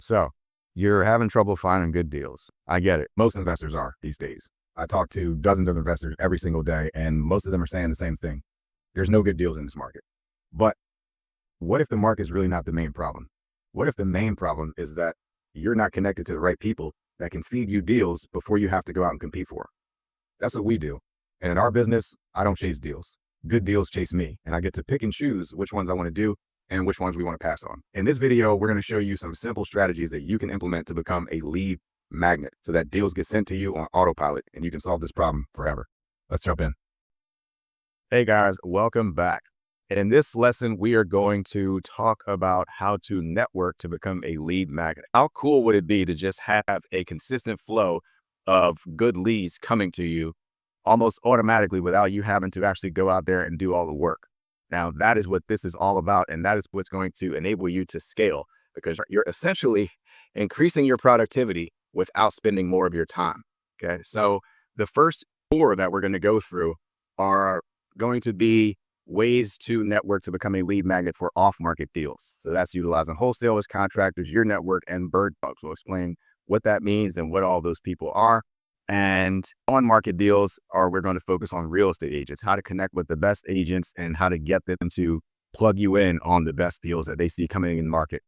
So you're having trouble finding good deals. I get it. Most investors are these days. I talk to dozens of investors every single day, and most of them are saying the same thing. There's no good deals in this market. But what if the market is really not the main problem? What if the main problem is that you're not connected to the right people that can feed you deals before you have to go out and compete for 'em? That's what we do. And in our business, I don't chase deals. Good deals chase me, and I get to pick and choose which ones I want to do and which ones we want to pass on. In this video, we're going to show you some simple strategies that you can implement to become a lead magnet so that deals get sent to you on autopilot and you can solve this problem forever. Let's jump in. Hey guys, welcome back. And in this lesson, we are going to talk about how to network to become a lead magnet. How cool would it be to just have a consistent flow of good leads coming to you almost automatically without you having to actually go out there and do all the work? Now, that is what this is all about. And that is what's going to enable you to scale, because you're essentially increasing your productivity without spending more of your time. Okay. So the first four that we're going to go through are going to be ways to network to become a lead magnet for off-market deals. So that's utilizing wholesalers, contractors, your network, and bird dogs. We'll explain what that means and what all those people are. And on-market deals we're going to focus on real estate agents, how to connect with the best agents and how to get them to plug you in on the best deals that they see coming in the market,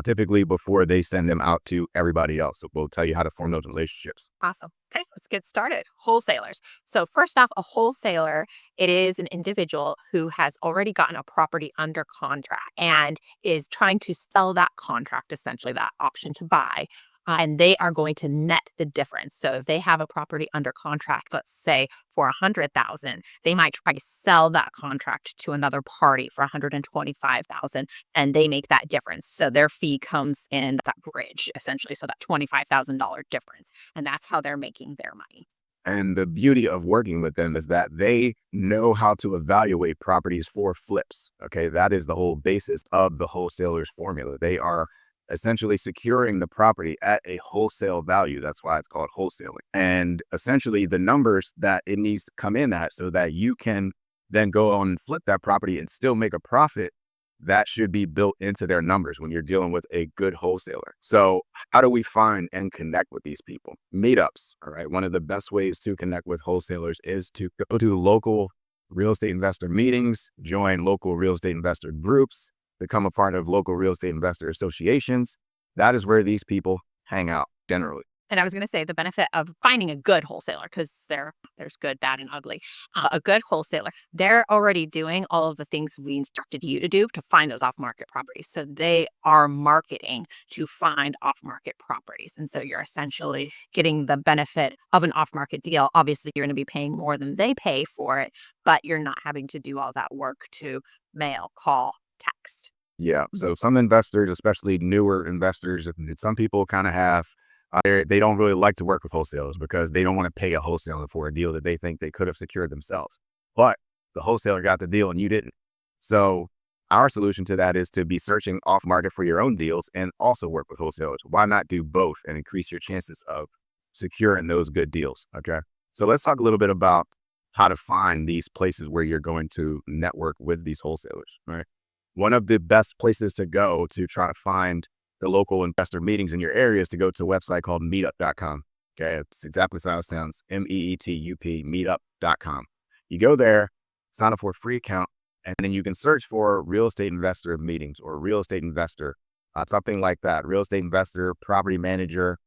typically before they send them out to everybody else. So we'll tell you how to form those relationships. Awesome. Okay, let's get started. Wholesalers. So first off, a wholesaler, it is an individual who has already gotten a property under contract and is trying to sell that contract, essentially that option to buy. And they are going to net the difference. So if they have a property under contract, let's say for $100,000, they might try to sell that contract to another party for $125,000, and they make that difference. So their fee comes in that bridge, essentially. So that $25,000 difference, and that's how they're making their money. And the beauty of working with them is that they know how to evaluate properties for flips. Okay, that is the whole basis of the wholesalers formula. They are essentially securing the property at a wholesale value. That's why it's called wholesaling. And essentially the numbers that it needs to come in at so that you can then go on and flip that property and still make a profit, that should be built into their numbers when you're dealing with a good wholesaler. So how do we find and connect with these people? Meetups. All right. One of the best ways to connect with wholesalers is to go to local real estate investor meetings, join local real estate investor groups, become a part of local real estate investor associations. That is where these people hang out generally. And I was going to say the benefit of finding a good wholesaler, because there's good, bad, and ugly. A good wholesaler, they're already doing all of the things we instructed you to do to find those off-market properties. So they are marketing to find off-market properties. And so you're essentially getting the benefit of an off-market deal. Obviously, you're going to be paying more than they pay for it, but you're not having to do all that work to mail, call, text. Yeah. So some investors, especially newer investors, some people kind of have, they don't really like to work with wholesalers because they don't want to pay a wholesaler for a deal that they think they could have secured themselves. But the wholesaler got the deal and you didn't. So our solution to that is to be searching off market for your own deals and also work with wholesalers. Why not do both and increase your chances of securing those good deals? Okay. So let's talk a little bit about how to find these places where you're going to network with these wholesalers, right? One of the best places to go to try to find the local investor meetings in your area is to go to a website called meetup.com. Okay. It's exactly how it sounds. MEETUP, meetup.com. You go there, sign up for a free account, and then you can search for real estate investor meetings or real estate investor, something like that. Real estate investor, property manager,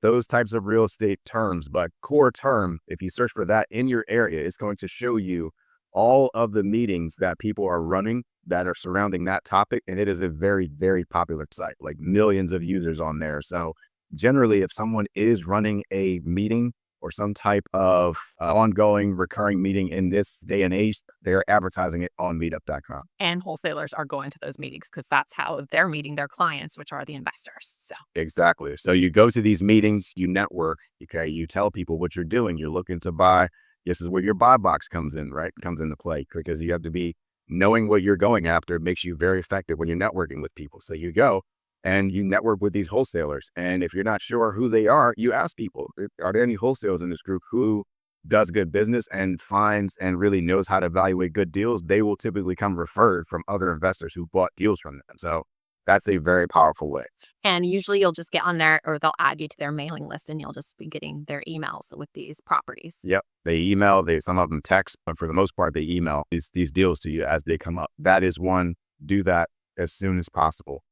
those types of real estate terms. But core term, if you search for that in your area, it's going to show you all of the meetings that people are running that are surrounding that topic. And it is a very, very popular site, like millions of users on there. So generally, if someone is running a meeting or some type of ongoing recurring meeting in this day and age, they're advertising it on meetup.com. And wholesalers are going to those meetings because that's how they're meeting their clients, which are the investors. So exactly. So you go to these meetings, you network, okay, you tell people what you're doing. You're looking to buy. This is where your buy box comes in, right? Comes into play because you have to be knowing what you're going after. It makes you very effective when you're networking with people. So you go and you network with these wholesalers. And if you're not sure who they are, you ask people, are there any wholesalers in this group who does good business and finds and really knows how to evaluate good deals? They will typically come referred from other investors who bought deals from them. So That's a very powerful way. And usually you'll just get on there or they'll add you to their mailing list and you'll just be getting their emails with these properties. Yep. They email, some of them text, but for the most part, they email these deals to you as they come up. That is one. Do that as soon as possible.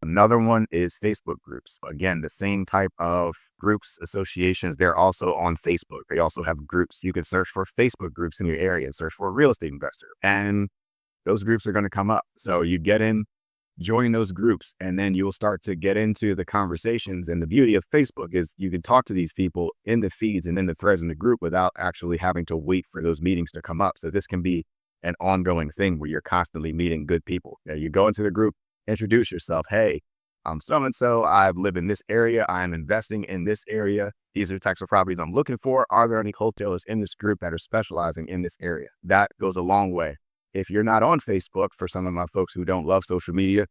Another one is Facebook groups. Again, the same type of groups, associations, they're also on Facebook. They also have groups. You can search for Facebook groups in your area and search for a real estate investor. And those groups are going to come up. So you get in, join those groups, and then you'll start to get into the conversations. And the beauty of Facebook is you can talk to these people in the feeds and in the threads in the group without actually having to wait for those meetings to come up. So this can be an ongoing thing where you're constantly meeting good people. You go into the group, introduce yourself. Hey, I'm so-and-so. I live in this area. I'm investing in this area. These are the types of properties I'm looking for. Are there any wholesalers in this group that are specializing in this area? That goes a long way. If you're not on Facebook, for some of my folks who don't love social media,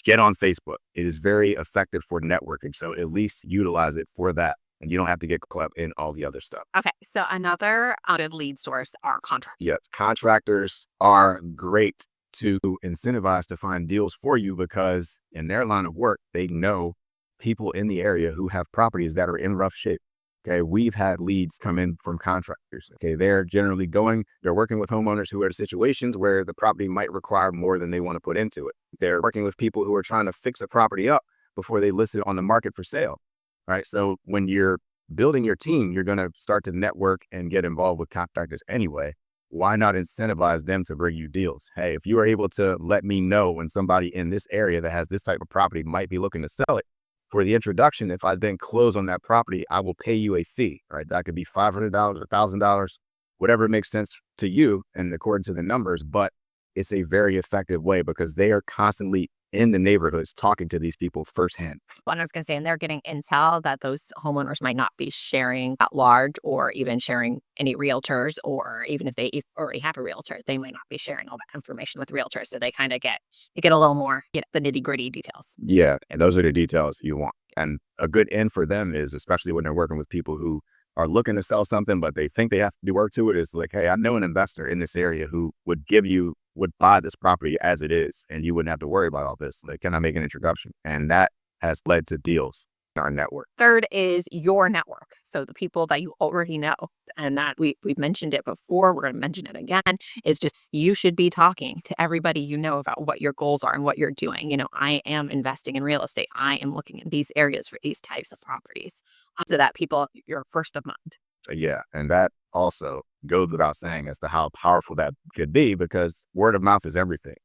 get on Facebook. It is very effective for networking. So at least utilize it for that. And you don't have to get caught up in all the other stuff. Okay. So another good lead source are contractors. Yes. Contractors are great to incentivize to find deals for you because in their line of work, they know people in the area who have properties that are in rough shape. Okay, we've had leads come in from contractors. Okay, they're generally they're working with homeowners who are in situations where the property might require more than they want to put into it. They're working with people who are trying to fix a property up before they list it on the market for sale. Right. So when you're building your team, you're going to start to network and get involved with contractors anyway. Why not incentivize them to bring you deals? Hey, if you are able to let me know when somebody in this area that has this type of property might be looking to sell it, for the introduction, if I then close on that property, I will pay you a fee, right? That could be $500, $1,000, whatever makes sense to you and according to the numbers, but it's a very effective way because they are constantly in the neighborhoods talking to these people firsthand. What I was going to say, and they're getting intel that those homeowners might not be sharing at large or even sharing any realtors, or even if they already have a realtor, they might not be sharing all that information with realtors. So they kind of get a little more, the nitty gritty details. Yeah. And those are the details you want. And a good end for them is, especially when they're working with people who are looking to sell something, but they think they have to do work to it, is like, hey, I know an investor in this area who would buy this property as it is, and you wouldn't have to worry about all this. Like, can I make an introduction? And that has led to deals in our network. Third is your network. So the people that you already know, and that we've mentioned it before, we're going to mention it again, is just you should be talking to everybody you know about what your goals are and what you're doing. I am investing in real estate. I am looking at these areas for these types of properties, so that people, you're first of mind. Yeah. And that also goes without saying as to how powerful that could be, because word of mouth is everything.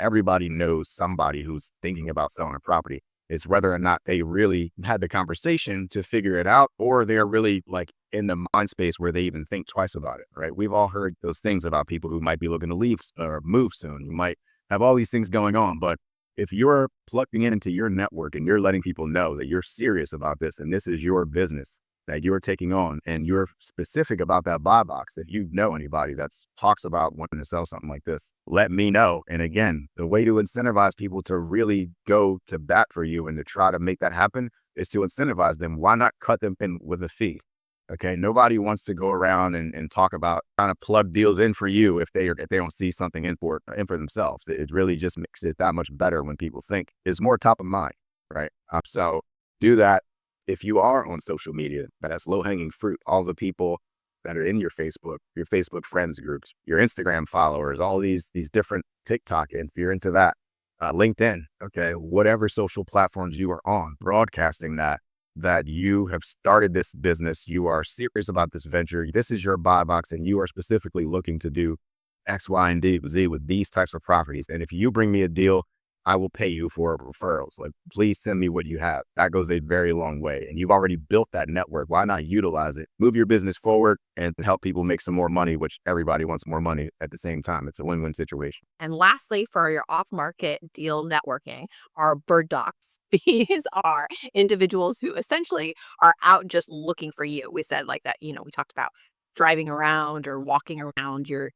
Everybody knows somebody who's thinking about selling a property. It's whether or not they really had the conversation to figure it out, or they're really like in the mind space where they even think twice about it, right? We've all heard those things about people who might be looking to leave or move soon, who might have all these things going on. But if you're plugging into your network and you're letting people know that you're serious about this and this is your business that you're taking on, and you're specific about that buy box, if you know anybody that talks about wanting to sell something like this, let me know. And again, the way to incentivize people to really go to bat for you and to try to make that happen is to incentivize them. Why not cut them in with a fee? Okay. Nobody wants to go around and talk about trying to plug deals in for you if they don't see something in for themselves. It really just makes it that much better when people think it's more top of mind, right? So do that. If you are on social media, that's low-hanging fruit. All the people that are in your Facebook friends groups, your Instagram followers, all these different TikTok, and if you're into that, LinkedIn, okay, whatever social platforms you are on, broadcasting that you have started this business, you are serious about this venture, this is your buy box, and you are specifically looking to do X, Y, and Z with these types of properties. And if you bring me a deal, I will pay you for referrals. Like, please send me what you have. That goes a very long way. And you've already built that network. Why not utilize it? Move your business forward and help people make some more money, which everybody wants more money at the same time. It's a win-win situation. And lastly, for your off-market deal networking, are bird dogs. These are individuals who essentially are out just looking for you. We said like that, we talked about driving around or walking around your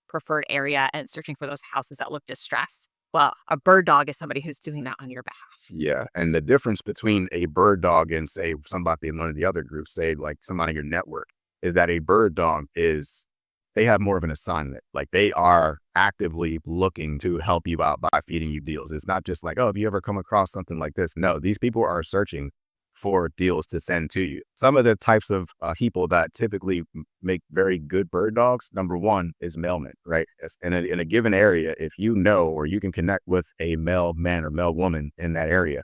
preferred area and searching for those houses that look distressed. Well, a bird dog is somebody who's doing that on your behalf. Yeah. And the difference between a bird dog and, say, somebody in one of the other groups, say like somebody in your network, is that a bird dog is they have more of an assignment. Like they are actively looking to help you out by feeding you deals. It's not just like, oh, have you ever come across something like this? No, these people are searching for deals to send to you. Some of the types of people that typically make very good bird dogs, number one is mailmen, right? In a given area, if you know or you can connect with a male man or male woman in that area,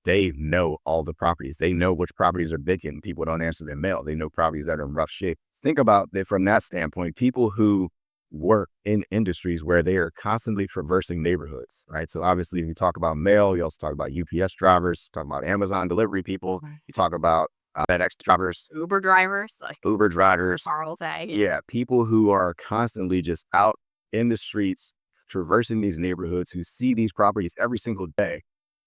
they know all the properties. They know which properties are vacant. People don't answer their mail. They know properties that are in rough shape. Think about it from that standpoint. People who work in industries where they are constantly traversing neighborhoods, right? So obviously, if you talk about mail, you also talk about UPS drivers, talk about Amazon delivery people, you talk about FedEx drivers, Uber drivers, like Uber drivers, all day. yeah, people who are constantly just out in the streets, traversing these neighborhoods, who see these properties every single day.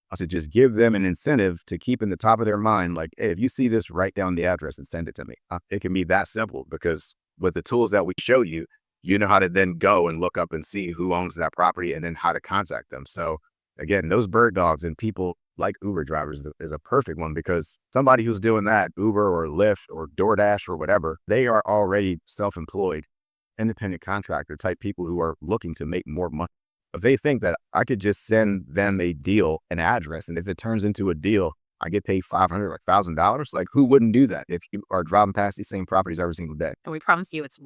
I should just give them an incentive to keep in the top of their mind, like, hey, if you see this, write down the address and send it to me. It can be that simple because with the tools that we showed you, you know how to then go and look up and see who owns that property and then how to contact them. So again, those bird dogs and people like Uber drivers is a perfect one because somebody who's doing that, Uber or Lyft or DoorDash or whatever, they are already self-employed, independent contractor type people who are looking to make more money. If they think that I could just send them a deal, an address, and if it turns into a deal, I get paid $500 or $1,000, like who wouldn't do that if you are driving past these same properties every single day? And we promise you it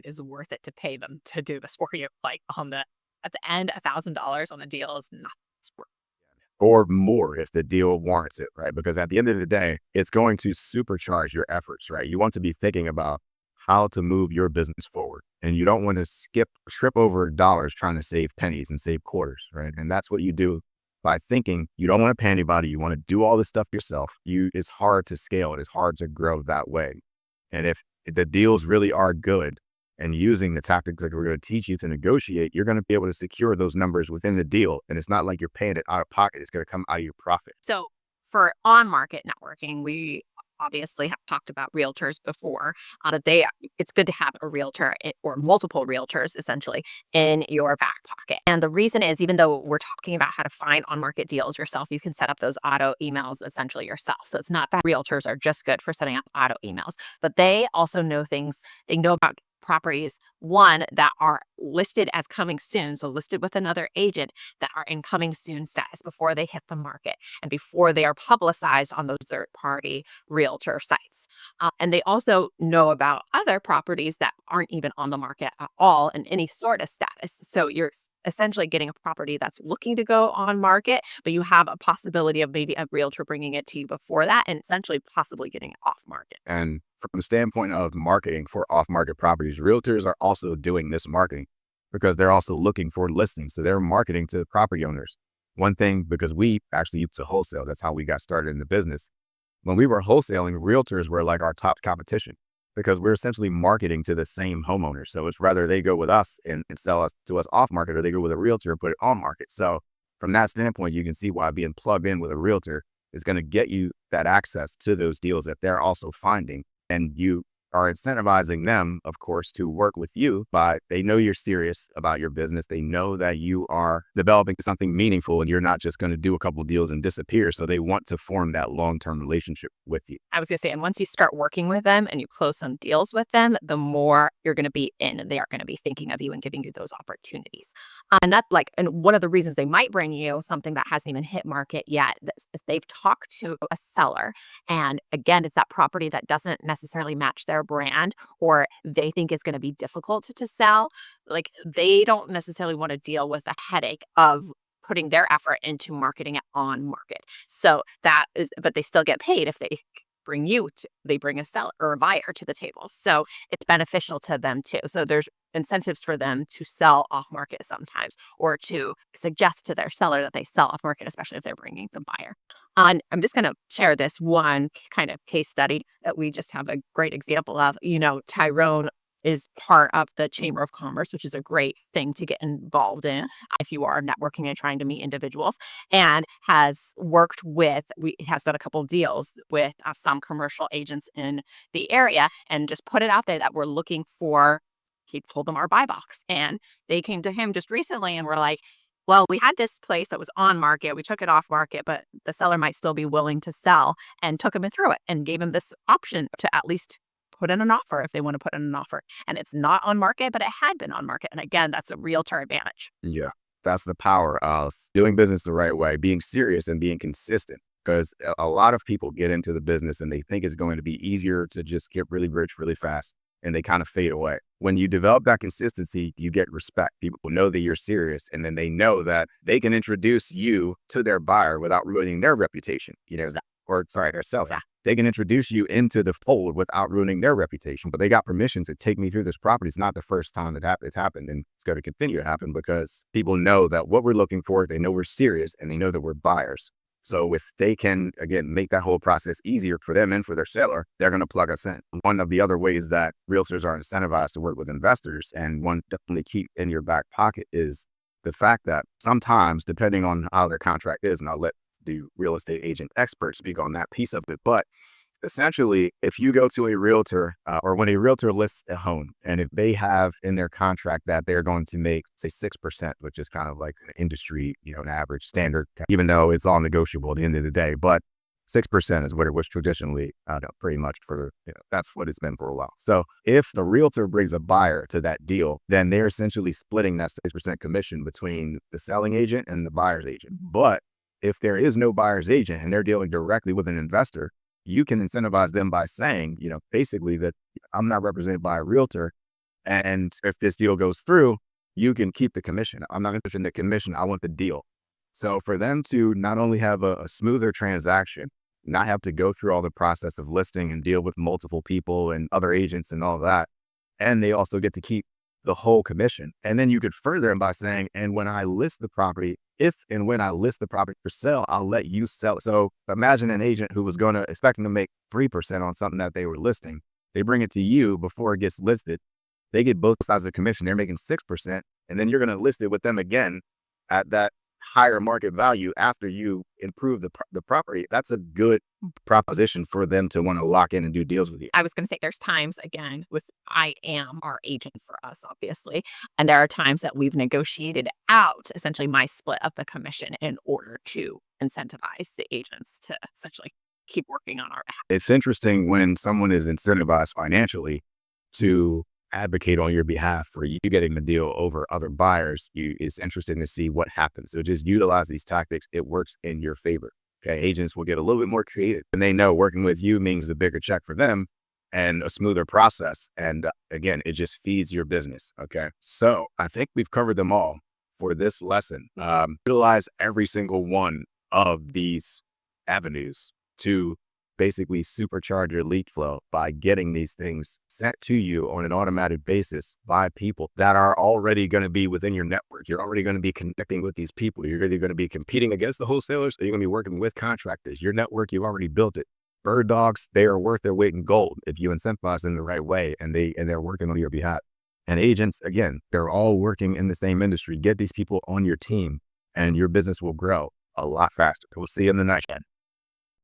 is worth it to pay them to do this for you. Like at the end, $1,000 on a deal is not worth Or more if the deal warrants it, right? Because at the end of the day, it's going to supercharge your efforts, right? You want to be thinking about how to move your business forward. And you don't want to trip over dollars trying to save pennies and save quarters, right? And that's what you do by thinking you don't want to pay anybody. You want to do all this stuff yourself. It's hard to scale. It is hard to grow that way. And if the deals really are good, and using the tactics that we're going to teach you to negotiate, you're going to be able to secure those numbers within the deal. And it's not like you're paying it out of pocket. It's going to come out of your profit. So for on-market networking, we obviously have talked about realtors before. It's good to have a realtor or multiple realtors essentially in your back pocket. And the reason is, even though we're talking about how to find on-market deals yourself, you can set up those auto emails essentially yourself. So it's not that realtors are just good for setting up auto emails, but they also know things. They know about properties, one, that are listed as coming soon, so listed with another agent, that are in coming soon status before they hit the market and before they are publicized on those third-party realtor sites. And they also know about other properties that aren't even on the market at all in any sort of status. So you're essentially getting a property that's looking to go on market, but you have a possibility of maybe a realtor bringing it to you before that and essentially possibly getting it off market. And from the standpoint of marketing for off-market properties, realtors are also doing this marketing because they're also looking for listings. So they're marketing to property owners. One thing, because we actually used to wholesale, that's how we got started in the business. When we were wholesaling, realtors were like our top competition because we're essentially marketing to the same homeowners. So it's rather they go with us and sell us to us off market, or they go with a realtor and put it on market. So from that standpoint, you can see why being plugged in with a realtor is going to get you that access to those deals that they're also finding. And you are incentivizing them, of course, to work with you by they know you're serious about your business. They know that you are developing something meaningful and you're not just going to do a couple of deals and disappear. So they want to form that long-term relationship with you. I was going to say, and once you start working with them and you close some deals with them, the more you're going to be in, and they are going to be thinking of you and giving you those opportunities. And one of the reasons they might bring you something that hasn't even hit market yet, if they've talked to a seller, and again, it's that property that doesn't necessarily match their brand or they think is going to be difficult to sell, like they don't necessarily want to deal with the headache of putting their effort into marketing it on market. So but they still get paid if they bring a seller or a buyer to the table. So it's beneficial to them too. So there's incentives for them to sell off market sometimes, or to suggest to their seller that they sell off market, especially if they're bringing the buyer. And I'm just going to share this one kind of case study that we just have a great example of. Tyrone is part of the Chamber of Commerce, which is a great thing to get involved in if you are networking and trying to meet individuals, and has done a couple deals with some commercial agents in the area, and just put it out there that we're looking for. He told them our buy box, and they came to him just recently and were like, well, we had this place that was on market. We took it off market, but the seller might still be willing to sell, and took him through it and gave him this option to at least put in an offer if they want to put in an offer. And it's not on market, but it had been on market. And again, that's a realtor advantage. Yeah. That's the power of doing business the right way, being serious and being consistent. Because a lot of people get into the business and they think it's going to be easier to just get really rich really fast, and they kind of fade away. When you develop that consistency, you get respect. People know that you're serious, and then they know that they can introduce you to their buyer without ruining their reputation, or sorry, their seller. Yeah. They can introduce you into the fold without ruining their reputation, but they got permission to take me through this property. It's not the first time it's happened, and it's going to continue to happen because people know that what we're looking for, they know we're serious, and they know that we're buyers. So if they can, again, make that whole process easier for them and for their seller, they're going to plug us in. One of the other ways that realtors are incentivized to work with investors, and one definitely keep in your back pocket, is the fact that sometimes, depending on how their contract is, and I'll let the real estate agent expert speak on that piece of it, but essentially, if you go to a realtor or when a realtor lists a home, and if they have in their contract that they're going to make, say, 6%, which is kind of like an industry, an average standard, even though it's all negotiable at the end of the day, but 6% is what it was traditionally, pretty much that's what it's been for a while. So if the realtor brings a buyer to that deal, then they're essentially splitting that 6% commission between the selling agent and the buyer's agent. But if there is no buyer's agent and they're dealing directly with an investor, you can incentivize them by saying, basically that I'm not represented by a realtor. And if this deal goes through, you can keep the commission. I'm not interested in the commission. I want the deal. So for them to not only have a smoother transaction, not have to go through all the process of listing and deal with multiple people and other agents and all that, and they also get to keep the whole commission. And then you could further them by saying, and when I list the property, if and when I list the property for sale, I'll let you sell it. So imagine an agent who was expecting to make 3% on something that they were listing. They bring it to you before it gets listed. They get both sides of the commission. They're making 6%. And then you're going to list it with them again at that higher market value after you improve the property. That's a good proposition for them to want to lock in and do deals with you. I was going to say there's times, again, I am our agent for us, obviously. And there are times that we've negotiated out essentially my split of the commission in order to incentivize the agents to essentially keep working on our behalf. It's interesting when someone is incentivized financially to advocate on your behalf for you getting the deal over other buyers. It's interesting to see what happens. So just utilize these tactics. It works in your favor. Okay. Agents will get a little bit more creative, and they know working with you means the bigger check for them and a smoother process. And again, it just feeds your business. Okay. So I think we've covered them all for this lesson. Utilize every single one of these avenues to basically supercharge your lead flow by getting these things sent to you on an automatic basis by people that are already going to be within your network. You're already going to be connecting with these people. You're either going to be competing against the wholesalers, or you're going to be working with contractors. Your network, you've already built it. Bird dogs, they are worth their weight in gold if you incentivize them the right way, and they're working on your behalf. And agents, again, they're all working in the same industry. Get these people on your team and your business will grow a lot faster. We'll see you in the next one.